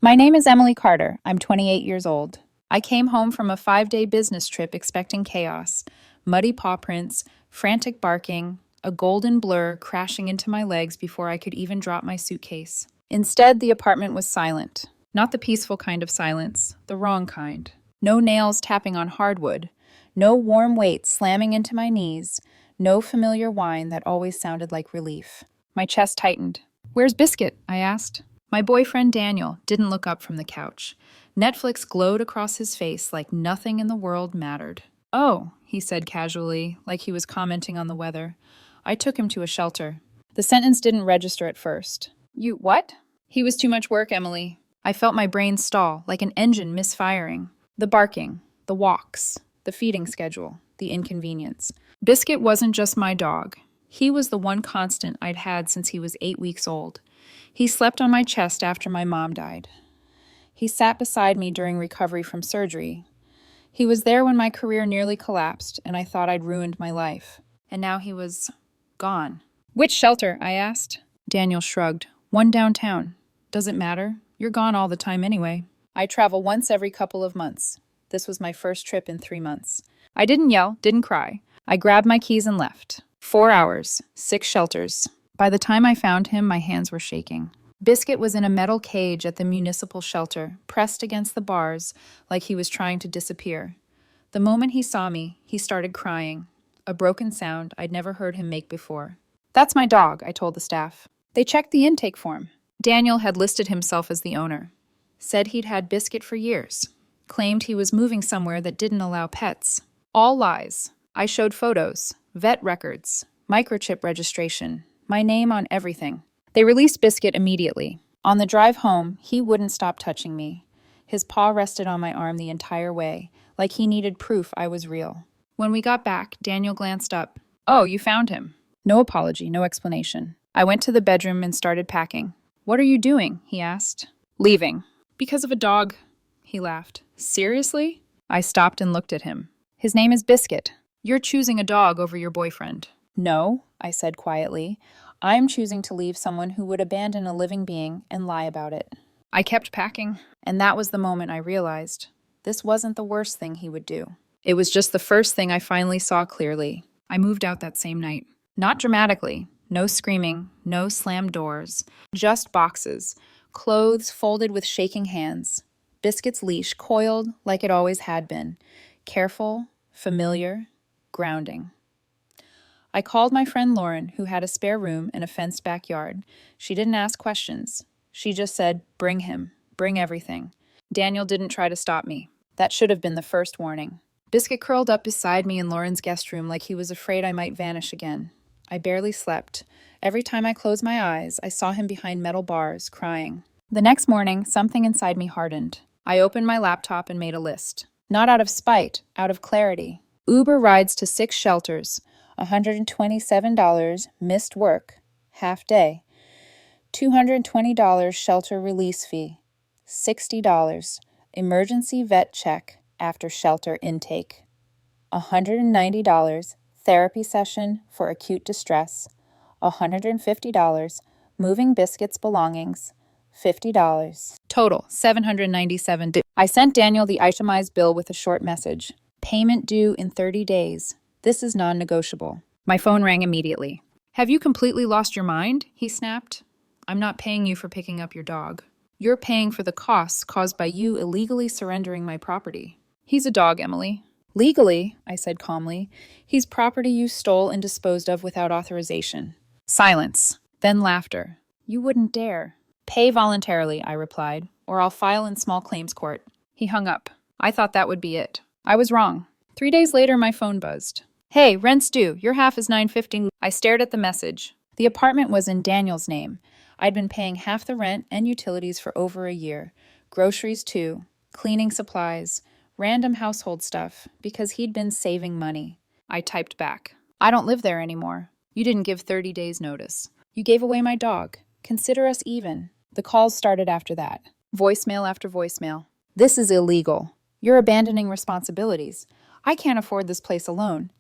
My name is Emily Carter. I'm 28 years old. I came home from a 5-day business trip expecting chaos, muddy paw prints, frantic barking, a golden blur crashing into my legs before I could even drop my suitcase. Instead, the apartment was silent. Not the peaceful kind of silence, the wrong kind. No nails tapping on hardwood, no warm weight slamming into my knees, no familiar whine that always sounded like relief. My chest tightened. "Where's Biscuit?" I asked. My boyfriend Daniel didn't look up from the couch. Netflix glowed across his face like nothing in the world mattered. "Oh," he said casually, like he was commenting on the weather. "I took him to a shelter." The sentence didn't register at first. "You what?" "He was too much work, Emily." I felt my brain stall, like an engine misfiring. The barking, the walks, the feeding schedule, the inconvenience. Biscuit wasn't just my dog. He was the one constant I'd had since he was 8 weeks old. He slept on my chest after my mom died. He sat beside me during recovery from surgery. He was there when my career nearly collapsed and I thought I'd ruined my life. And now he was gone. "Which shelter?" I asked. Daniel shrugged. "One downtown." "Does it matter? You're gone all the time anyway." "I travel once every couple of months." This was my first trip in 3 months. I didn't yell, didn't cry. I grabbed my keys and left. 4 hours, 6 shelters. By the time I found him, my hands were shaking. Biscuit was in a metal cage at the municipal shelter, pressed against the bars like he was trying to disappear. The moment he saw me, he started crying, a broken sound I'd never heard him make before. "That's my dog," I told the staff. They checked the intake form. Daniel had listed himself as the owner. Said he'd had Biscuit for years. Claimed he was moving somewhere that didn't allow pets. All lies. I showed photos, vet records, microchip registration, my name on everything. They released Biscuit immediately. On the drive home, he wouldn't stop touching me. His paw rested on my arm the entire way, like he needed proof I was real. When we got back, Daniel glanced up. "Oh, you found him." No apology, no explanation. I went to the bedroom and started packing. "What are you doing?" he asked. "Leaving." "Because of a dog?" He laughed. "Seriously?" I stopped and looked at him. "His name is Biscuit. You're choosing a dog over your boyfriend." "No," I said quietly. "I'm choosing to leave someone who would abandon a living being and lie about it." I kept packing, and that was the moment I realized this wasn't the worst thing he would do. It was just the first thing I finally saw clearly. I moved out that same night. Not dramatically. No screaming, no slammed doors. Just boxes. Clothes folded with shaking hands. Biscuit's leash coiled like it always had been. Careful, familiar, grounding. I called my friend Lauren, who had a spare room and a fenced backyard. She didn't ask questions. She just said, "Bring him. Bring everything." Daniel didn't try to stop me. That should have been the first warning. Biscuit curled up beside me in Lauren's guest room like he was afraid I might vanish again. I barely slept. Every time I closed my eyes, I saw him behind metal bars, crying. The next morning, something inside me hardened. I opened my laptop and made a list. Not out of spite, out of clarity. Uber rides to 6 shelters. $127 missed work, half day. $220 shelter release fee. $60 emergency vet check after shelter intake. $190 therapy session for acute distress. $150 moving Biscuit's belongings. $50. Total, $797. I sent Daniel the itemized bill with a short message. Payment due in 30 days. This is non-negotiable. My phone rang immediately. "Have you completely lost your mind?" he snapped. "I'm not paying you for picking up your dog. You're paying for the costs caused by you illegally surrendering my property." "He's a dog, Emily." "Legally," I said calmly, "he's property you stole and disposed of without authorization." Silence. Then laughter. "You wouldn't dare." "Pay voluntarily," I replied, "or I'll file in small claims court." He hung up. I thought that would be it. I was wrong. 3 days later, my phone buzzed. "Hey, rent's due. Your half is $9.50. I stared at the message. The apartment was in Daniel's name. I'd been paying half the rent and utilities for over a year. Groceries too. Cleaning supplies. Random household stuff, because he'd been saving money. I typed back. "I don't live there anymore. You didn't give 30 days notice. You gave away my dog. Consider us even." The calls started after that. Voicemail after voicemail. "This is illegal. You're abandoning responsibilities. I can't afford this place alone.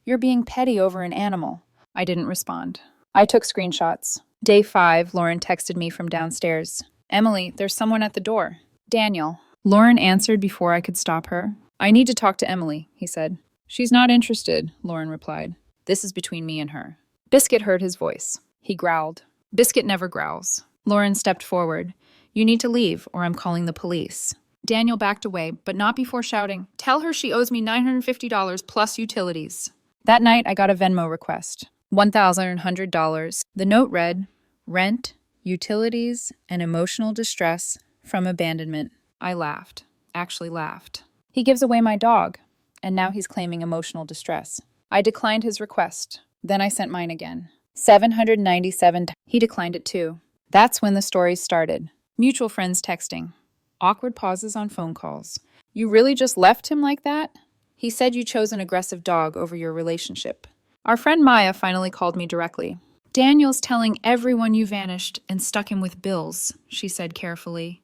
You're being petty over an animal." I didn't respond. I took screenshots. Day 5, Lauren texted me from downstairs. Emily, there's someone at the door. Daniel. Lauren answered before I could stop her. I need to talk to Emily, he said. She's not interested, Lauren replied. This is between me and her. Biscuit heard his voice. He growled. Biscuit never growls. Lauren stepped forward. You need to leave, or I'm calling the police. Daniel backed away, but not before shouting, Tell her she owes me $950 plus utilities. That night, I got a Venmo request. $1,100. The note read, Rent, utilities, and emotional distress from abandonment. I laughed. Actually laughed. He gives away my dog, and now he's claiming emotional distress. I declined his request. Then I sent mine again. $797. He declined it too. That's when the stories started. Mutual friends texting. Awkward pauses on phone calls. You really just left him like that? He said you chose an aggressive dog over your relationship. Our friend Maya finally called me directly. Daniel's telling everyone you vanished and stuck him with bills, she said carefully.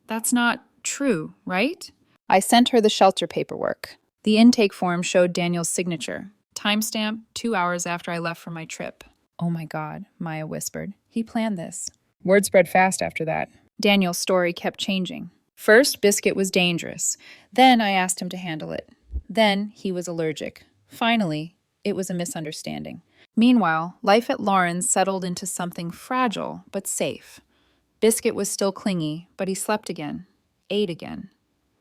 That's not true, right? I sent her the shelter paperwork. The intake form showed Daniel's signature. Timestamp 2 hours after I left for my trip. Oh my God, Maya whispered. He planned this. Word spread fast after that. Daniel's story kept changing. First, Biscuit was dangerous. Then I asked him to handle it. Then he was allergic. Finally, it was a misunderstanding. Meanwhile, life at Lauren's settled into something fragile but safe. Biscuit was still clingy, but he slept again, ate again,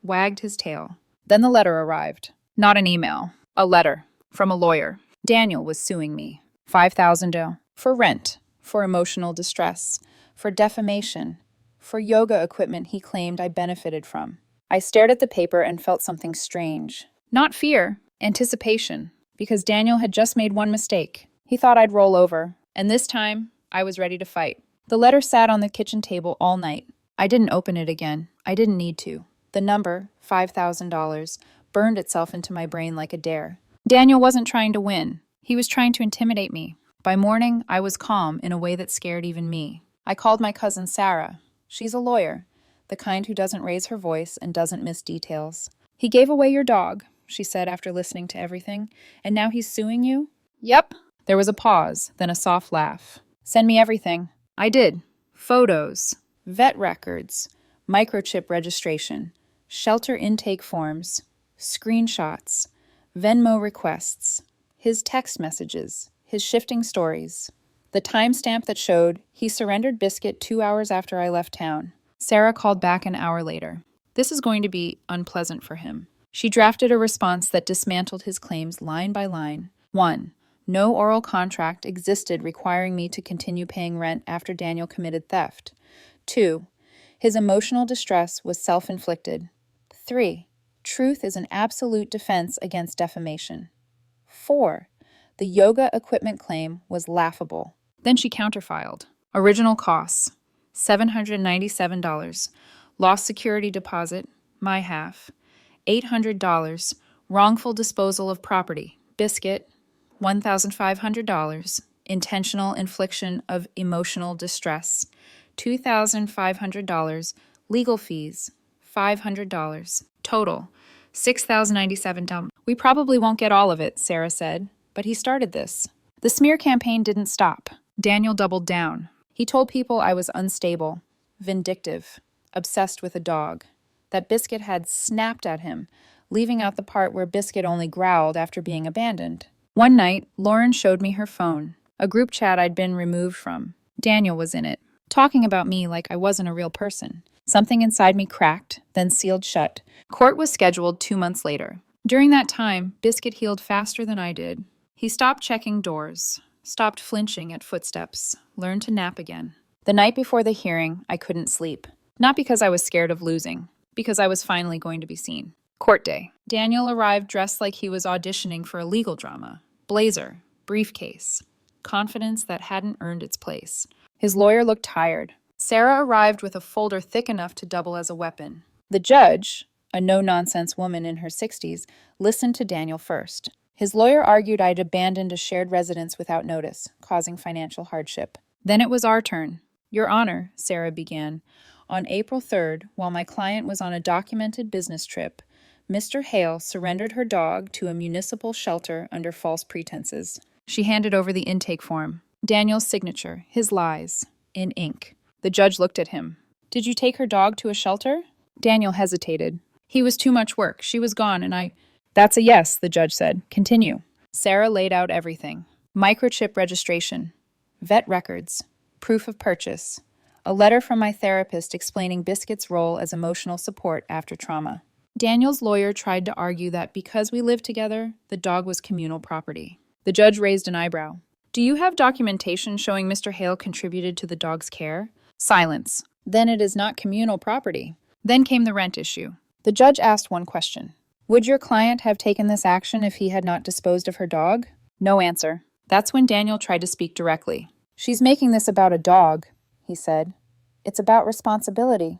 wagged his tail. Then the letter arrived. Not an email, a letter from a lawyer. Daniel was suing me. $5,000 for rent, for emotional distress, for defamation, for yoga equipment he claimed I benefited from. I stared at the paper and felt something strange. Not fear, anticipation, because Daniel had just made one mistake. He thought I'd roll over, and this time, I was ready to fight. The letter sat on the kitchen table all night. I didn't open it again. I didn't need to. The number, $5,000, burned itself into my brain like a dare. Daniel wasn't trying to win. He was trying to intimidate me. By morning, I was calm in a way that scared even me. I called my cousin Sarah. She's a lawyer, the kind who doesn't raise her voice and doesn't miss details. He gave away your dog, she said after listening to everything, and now he's suing you? Yep. There was a pause, then a soft laugh. Send me everything. I did. Photos, vet records, microchip registration, shelter intake forms, screenshots, Venmo requests, his text messages, his shifting stories. The timestamp that showed he surrendered Biscuit 2 hours after I left town. Sarah called back an hour later. This is going to be unpleasant for him. She drafted a response that dismantled his claims line by line. 1. No oral contract existed requiring me to continue paying rent after Daniel committed theft. 2. His emotional distress was self-inflicted. 3. Truth is an absolute defense against defamation. 4. The yoga equipment claim was laughable. Then she counterfiled. Original costs, $797. Lost security deposit, my half. $800. Wrongful disposal of property, Biscuit, $1,500. Intentional infliction of emotional distress, $2,500. Legal fees, $500. Total, $6,097. We probably won't get all of it, Sarah said, but he started this. The smear campaign didn't stop. Daniel doubled down. He told people I was unstable, vindictive, obsessed with a dog, that Biscuit had snapped at him, leaving out the part where Biscuit only growled after being abandoned. One night, Lauren showed me her phone, a group chat I'd been removed from. Daniel was in it, talking about me like I wasn't a real person. Something inside me cracked, then sealed shut. Court was scheduled 2 months later. During that time, Biscuit healed faster than I did. He stopped checking doors, stopped flinching at footsteps, learned to nap again. The night before the hearing, I couldn't sleep. Not because I was scared of losing, because I was finally going to be seen. Court day. Daniel arrived dressed like he was auditioning for a legal drama. Blazer, briefcase, confidence that hadn't earned its place. His lawyer looked tired. Sarah arrived with a folder thick enough to double as a weapon. The judge, a no-nonsense woman in her 60s, listened to Daniel first. His lawyer argued I'd abandoned a shared residence without notice, causing financial hardship. Then it was our turn. Your Honor, Sarah began, on April 3rd, while my client was on a documented business trip, Mr. Hale surrendered her dog to a municipal shelter under false pretenses. She handed over the intake form. Daniel's signature, his lies, in ink. The judge looked at him. Did you take her dog to a shelter? Daniel hesitated. He was too much work. She was gone, and I... That's a yes, the judge said. Continue. Sarah laid out everything. Microchip registration, vet records, proof of purchase, a letter from my therapist explaining Biscuit's role as emotional support after trauma. Daniel's lawyer tried to argue that because we lived together, the dog was communal property. The judge raised an eyebrow. Do you have documentation showing Mr. Hale contributed to the dog's care? Silence. Then it is not communal property. Then came the rent issue. The judge asked one question. Would your client have taken this action if he had not disposed of her dog? No answer. That's when Daniel tried to speak directly. She's making this about a dog, he said. It's about responsibility.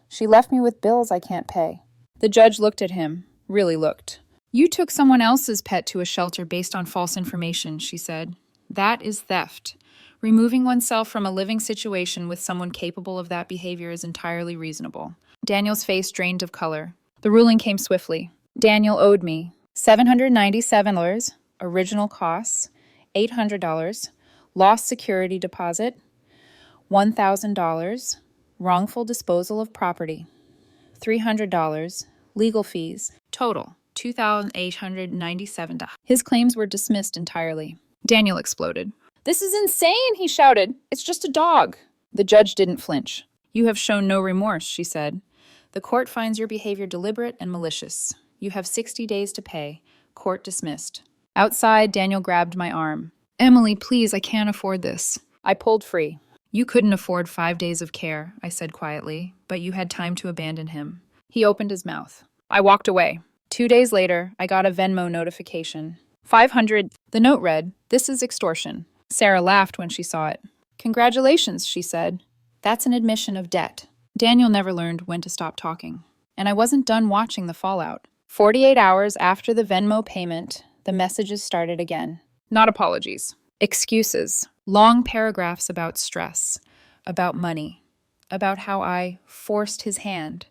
She left me with bills I can't pay. The judge looked at him, really looked. You took someone else's pet to a shelter based on false information, she said. That is theft. Removing oneself from a living situation with someone capable of that behavior is entirely reasonable. Daniel's face drained of color. The ruling came swiftly. Daniel owed me $797, original costs, $800, lost security deposit, $1,000, wrongful disposal of property, $300, legal fees, total $2,897. His claims were dismissed entirely. Daniel exploded. This is insane, he shouted. It's just a dog. The judge didn't flinch. You have shown no remorse, she said. The court finds your behavior deliberate and malicious. You have 60 days to pay. Court dismissed. Outside, Daniel grabbed my arm. Emily, please, I can't afford this. I pulled free. You couldn't afford 5 days of care, I said quietly, but you had time to abandon him. He opened his mouth. I walked away. 2 days later, I got a Venmo notification. 500. The note read, "This is extortion." Sarah laughed when she saw it. Congratulations, she said. That's an admission of debt. Daniel never learned when to stop talking. And I wasn't done watching the fallout. 48 hours after the Venmo payment, the messages started again. Not apologies. Excuses. Long paragraphs about stress, about money, about how I forced his hand,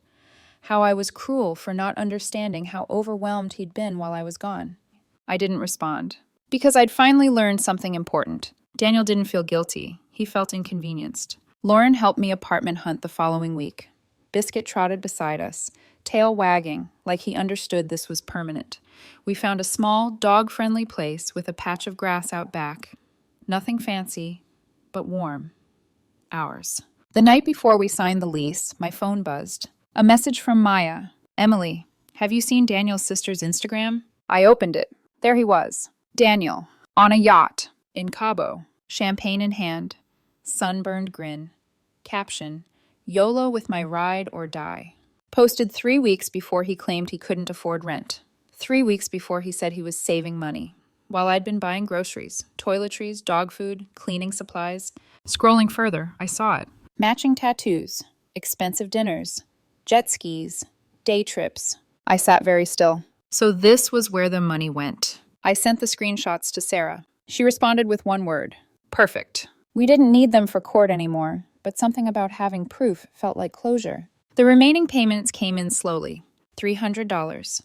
how I was cruel for not understanding how overwhelmed he'd been while I was gone. I didn't respond. Because I'd finally learned something important. Daniel didn't feel guilty. He felt inconvenienced. Lauren helped me apartment hunt the following week. Biscuit trotted beside us, tail wagging, like he understood this was permanent. We found a small, dog-friendly place with a patch of grass out back. Nothing fancy, but warm. Ours. The night before we signed the lease, my phone buzzed. A message from Maya. Emily, have you seen Daniel's sister's Instagram? I opened it. There he was. Daniel, on a yacht, in Cabo, champagne in hand, sunburned grin. Caption, YOLO with my ride or die. Posted 3 weeks before he claimed he couldn't afford rent. 3 weeks before he said he was saving money. While I'd been buying groceries, toiletries, dog food, cleaning supplies. Scrolling further, I saw it. Matching tattoos, expensive dinners, jet skis, day trips. I sat very still. So this was where the money went. I sent the screenshots to Sarah. She responded with one word. Perfect. We didn't need them for court anymore, but something about having proof felt like closure. The remaining payments came in slowly. $300,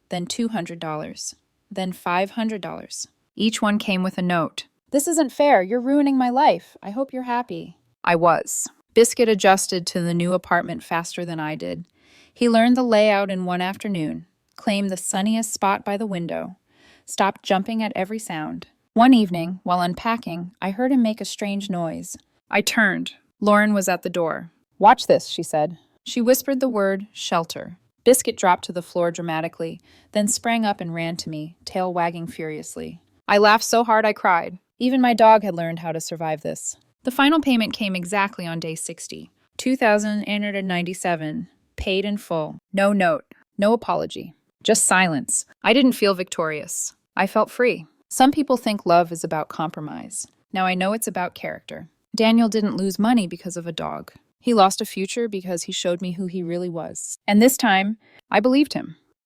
then $200, then $500. Each one came with a note. This isn't fair. You're ruining my life. I hope you're happy. I was. Biscuit adjusted to the new apartment faster than I did. He learned the layout in one afternoon, claimed the sunniest spot by the window, stopped jumping at every sound. One evening, while unpacking, I heard him make a strange noise. I turned. Lauren was at the door. Watch this, she said. She whispered the word, shelter. Biscuit dropped to the floor dramatically, then sprang up and ran to me, tail wagging furiously. I laughed so hard I cried. Even my dog had learned how to survive this. The final payment came exactly on day 60. $2,897, paid in full. No note, no apology. Just silence. I didn't feel victorious. I felt free. Some people think love is about compromise. Now I know it's about character. Daniel didn't lose money because of a dog. He lost a future because he showed me who he really was. And this time, I believed him.